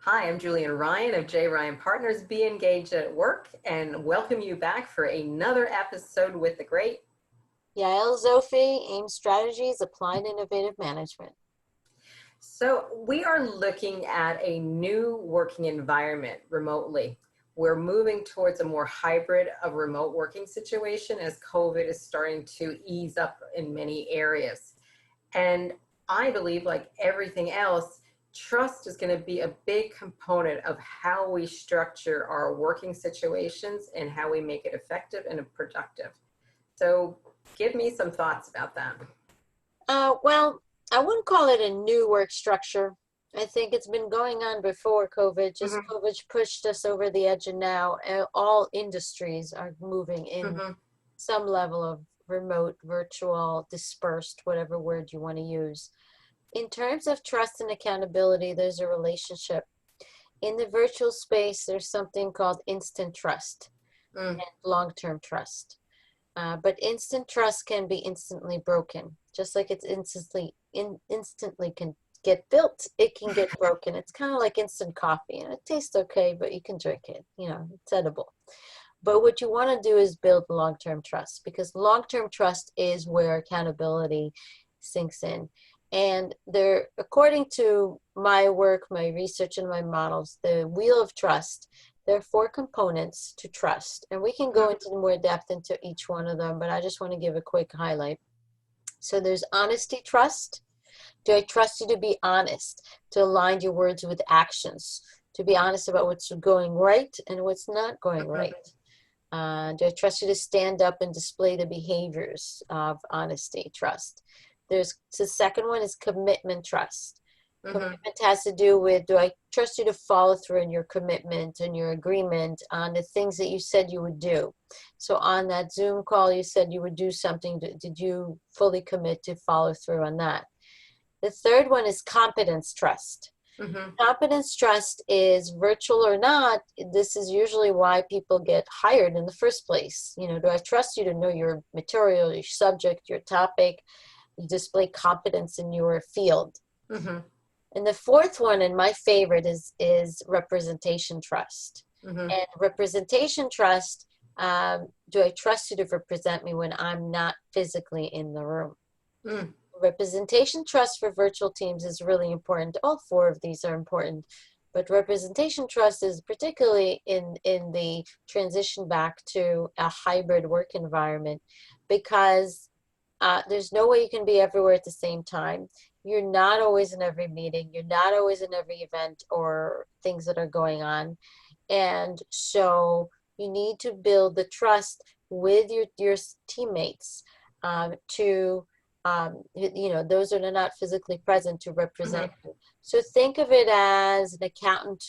Hi, I'm Julienne Ryan of J. Ryan Partners. Be engaged at work and welcome you back for another episode with the great. Yael Zofi, AIM Strategies, Applied Innovative Management. So, we are looking at a new working environment remotely. We're moving towards a more hybrid of remote working situation as COVID is starting to ease up in many areas. And I believe, like everything else, trust is going to be a big component of how we structure our working situations and how we make it effective and productive. So, give me some thoughts about that. Well, I wouldn't call it a new work structure. I think it's been going on before COVID. Just Hmm. COVID pushed us over the edge, and now all industries are moving in Hmm. some level of remote, virtual, dispersed, whatever word you want to use. In terms of trust and accountability, there's a relationship. In the virtual space, there's something called instant trust Mm. and long-term trust. But instant trust can be instantly broken, just like it's instantly can get built. It can get broken. It's kind of like instant coffee, and it tastes okay, but you can drink it. It's edible. But what you want to do is build long-term trust, because long-term trust is where accountability sinks in. And there, according to my work, my research, and my models, the wheel of trust, there are four components to trust. And we can go into more depth into each one of them, but I just want to give a quick highlight. So there's honesty trust. Do I trust you to be honest, to align your words with actions, to be honest about what's going right and what's not going right? Do I trust you to stand up and display the behaviors of honesty, trust? There's the second one is commitment trust. Hmm. Commitment has to do with, do I trust you to follow through in your commitment and your agreement on the things that you said you would do? So on that Zoom call, you said you would do something. Did you fully commit to follow through on that? The third one is competence trust. Hmm. Competence trust is virtual or not. This is usually why people get hired in the first place. Do I trust you to know your material, your subject, your topic, you display competence in your field? Hmm. And the fourth one, and my favorite, is representation trust. Hmm. And representation trust, do I trust you to represent me when I'm not physically in the room? Mm. Representation trust for virtual teams is really important. All four of these are important, but representation trust is particularly in the transition back to a hybrid work environment, because there's no way you can be everywhere at the same time. You're not always in every meeting. You're not always in every event or things that are going on. And so you need to build the trust with your teammates, to those that are not physically present, to represent Hmm. you. So think of it as an accountant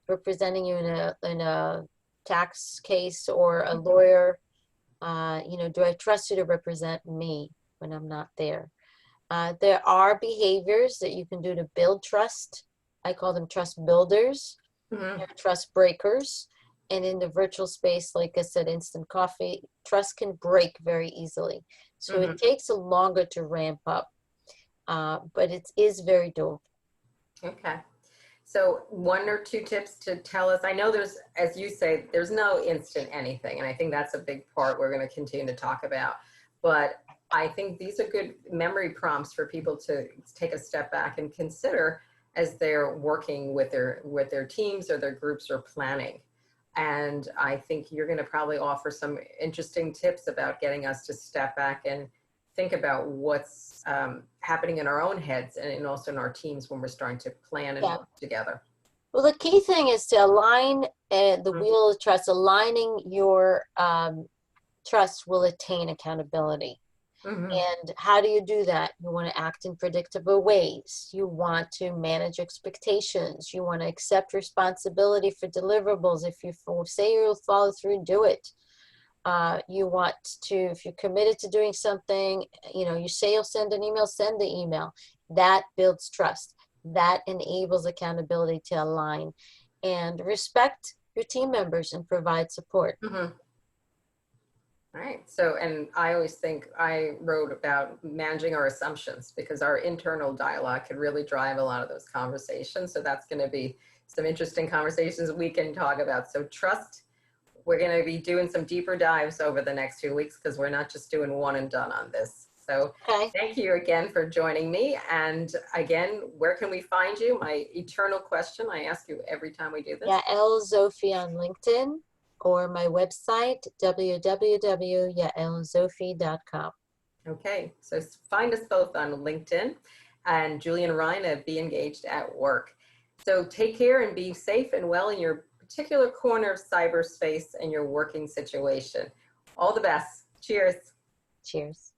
representing you in a tax case, or a lawyer. Do I trust you to represent me when I'm not there? There are behaviors that you can do to build trust. I call them trust builders. Hmm. They're trust breakers. And in the virtual space, like I said, instant coffee, trust can break very easily. So it Hmm. takes a longer to ramp up, but it is very doable. Okay. So, one or two tips to tell us. I know there's, as you say, there's no instant anything. And I think that's a big part we're going to continue to talk about. But I think these are good memory prompts for people to take a step back and consider as they're working with their teams or their groups or planning. And I think you're going to probably offer some interesting tips about getting us to step back and think about what's happening in our own heads and also in our teams when we're starting to plan and Yeah. work together. Well, the key thing is to align the wheel of trust. Aligning your trust will attain accountability. Mm-hmm. And how do you do that? You want to act in predictable ways. You want to manage expectations. You want to accept responsibility for deliverables. If you say you'll follow through, do it. You want to, if you're committed to doing something, you say you'll send an email, send the email. That builds trust. That enables accountability to align, and respect your team members and provide support. Mm-hmm. All right. So, and I always think I wrote about managing our assumptions because our internal dialogue can really drive a lot of those conversations. So that's going to be some interesting conversations we can talk about. So trust, we're going to be doing some deeper dives over the next 2 weeks because we're not just doing one and done on this. So Okay. thank you again for joining me. And again, where can we find you? My eternal question I ask you every time we do this. Yael Zofi on LinkedIn or my website, www.yaelzofi.com. Okay, so find us both on LinkedIn and Julienne Ryan at Be Engaged at Work. So take care and be safe and well in your particular corner of cyberspace and your working situation. All the best. Cheers. Cheers.